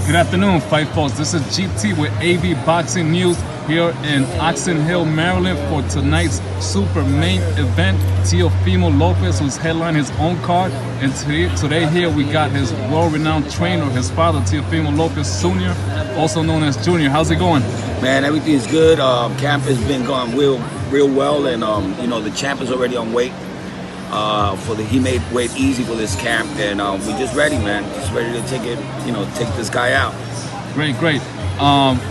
Good afternoon, fight folks. This is GT with AV Boxing News here in Oxon Hill, Maryland for tonight's super main event. Teofimo Lopez, who's headlining his own card. And today here we got his world-renowned trainer, his father, Teofimo Lopez Sr., also known as Junior. How's it going? Man, everything's good. Camp has been going real well, and the champ is already on weight. He made weight easy for this camp, and we're just ready, man. Just ready to take it, take this guy out. Great.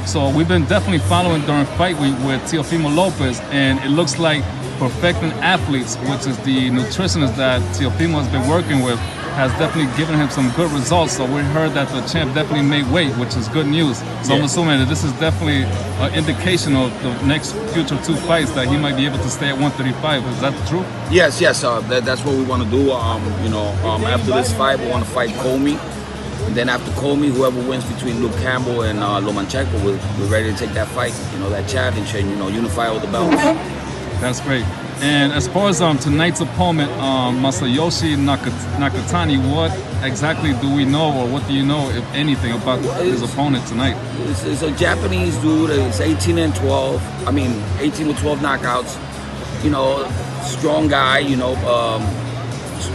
So we've been definitely following during fight week with Teofimo Lopez, and it looks like Perfecting Athletes, which is the nutritionist that Teofimo has been working with, has definitely given him some good results. So we heard that the champ definitely made weight, which is good news. So I'm assuming that this is definitely an indication of the next future two fights that he might be able to stay at 135. Is that true? Yes. That's what we want to do. After this fight, we want to fight Comey. And then after Comey, whoever wins between Luke Campbell and Lomachenko, we're ready to take that fight, that challenge, and unify all the belts. That's great. And as far as tonight's opponent, Masayoshi Nakatani, what exactly do we know, or what do you know, if anything, about his opponent tonight? It's a Japanese dude. It's 18 to 12 knockouts. Strong guy.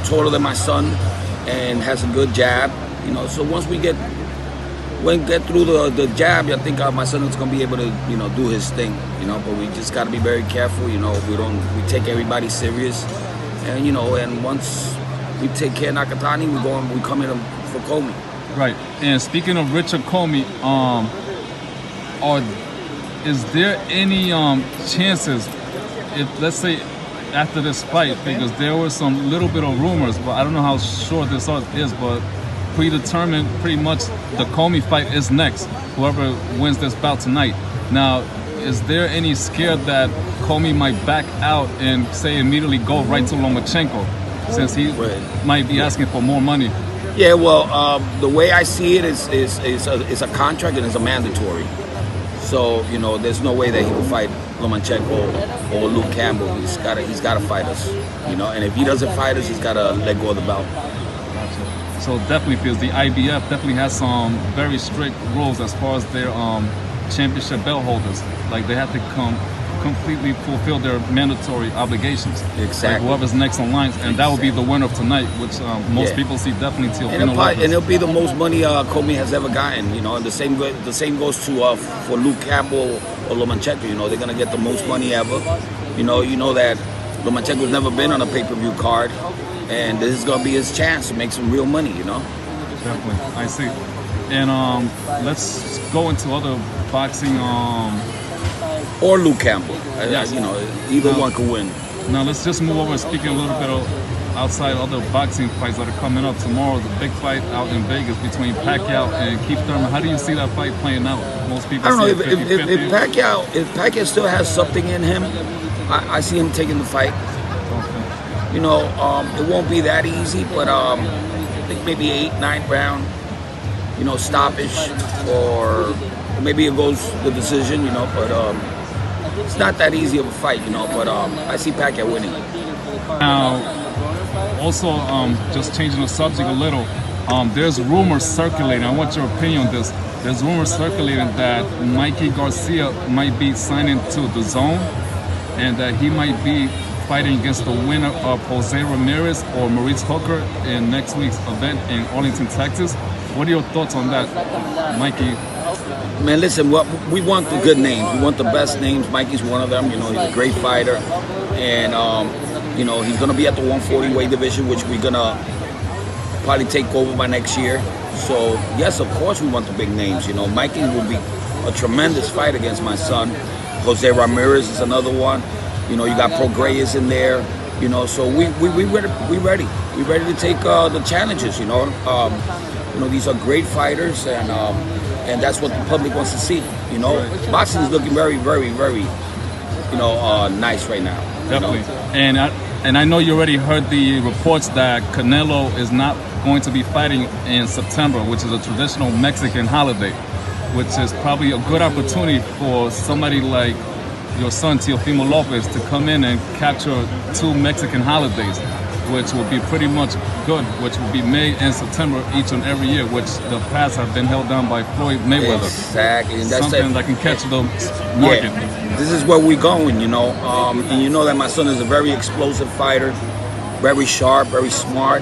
Taller than my son, and has a good jab. So once we get through the jab, I think my son is going to be able to, do his thing, but we just got to be very careful, we take everybody serious, and, and once we take care of Nakatani, we come in for Comey. Right, and speaking of Richard Comey, is there any chances, if, let's say, after this fight, because there were some little bit of rumors, but I don't know how sure this is, but predetermined pretty much the Comey fight is next, whoever wins this bout tonight. Now, is there any scare that Comey might back out and say immediately go right to Lomachenko, since he might be asking for more money? Yeah, well, the way I see it is a contract and it's a mandatory. So, there's no way that he will fight Lomachenko or Luke Campbell. He's got to fight us, and if he doesn't fight us, he's got to let go of the belt. So definitely feels the IBF definitely has some very strict rules as far as their championship belt holders. Like, they have to completely fulfill their mandatory obligations. Exactly. Like whoever's next in line, and that will be the winner of tonight, which most people see definitely Teofimo Lopez. And it'll be the most money Comey has ever gotten. And the same goes to for Luke Campbell or Lomachenko. They're gonna get the most money ever. You know that Lomachenko's never been on a pay-per-view card. And this is going to be his chance to make some real money, Definitely, I see. And let's go into other boxing. Or Luke Campbell. Yes. Either one can win. Now let's just move over, speaking a little bit of outside other boxing fights that are coming up tomorrow. The big fight out in Vegas between Pacquiao and Keith Thurman. How do you see that fight playing out? Most people I don't know, if Pacquiao still has something in him, I see him taking the fight. It won't be that easy, but I think maybe 8th, 9th round, stoppage, or maybe it goes the decision, but it's not that easy of a fight, but I see Pacquiao winning. Now, also, just changing the subject a little, there's rumors circulating, I want your opinion on this. There's rumors circulating that Mikey Garcia might be signing to the Zone, and that he might be fighting against the winner of Jose Ramirez or Maurice Hooker in next week's event in Arlington, Texas. What are your thoughts on that, Mikey? Man, listen, we want the good names. We want the best names. Mikey's one of them. He's a great fighter. And, he's going to be at the 140 weight division, which we're going to probably take over by next year. So, yes, of course we want the big names. Mikey will be a tremendous fight against my son. Jose Ramirez is another one. You got Prograis in there. So we ready. We ready to take the challenges. These are great fighters, and that's what the public wants to see. Boxing is looking very, very, very, nice right now. Definitely. And I know you already heard the reports that Canelo is not going to be fighting in September, which is a traditional Mexican holiday, which is probably a good opportunity for somebody like your son Teofimo Lopez to come in and capture two Mexican holidays. which will be pretty much good, which will be May and September each and every year, which the past have been held down by Floyd Mayweather. Exactly. And that's something it. that can catch the market. Yeah, this is where we're going, you know. And you know that my son is a very explosive fighter, very sharp, very smart,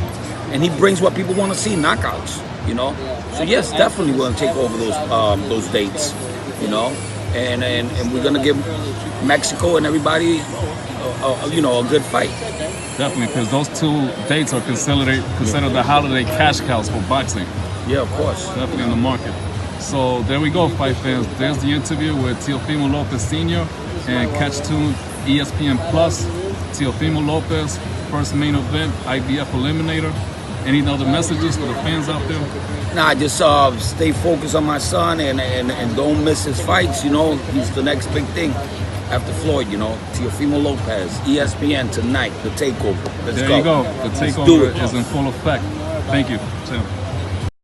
and he brings what people want to see, knockouts, you know. So yes, definitely we're gonna take over those dates, you know, and we're gonna give Mexico and everybody, you know, a good fight. Definitely, because those two dates are considered the holiday cash cows for boxing. Yeah, of course. Definitely in the market. So there we go, fight fans. There's the interview with Teofimo Lopez Sr. and Catch Tune ESPN Plus. Teofimo Lopez, first main event, IBF Eliminator. Any other messages for the fans out there? Nah, just stay focused on my son and don't miss his fights. You know, he's the next big thing after Floyd. You know, Teofimo Lopez, ESPN tonight, the takeover. Let's go. There you go. The takeover is in full effect. Thank you, Tim.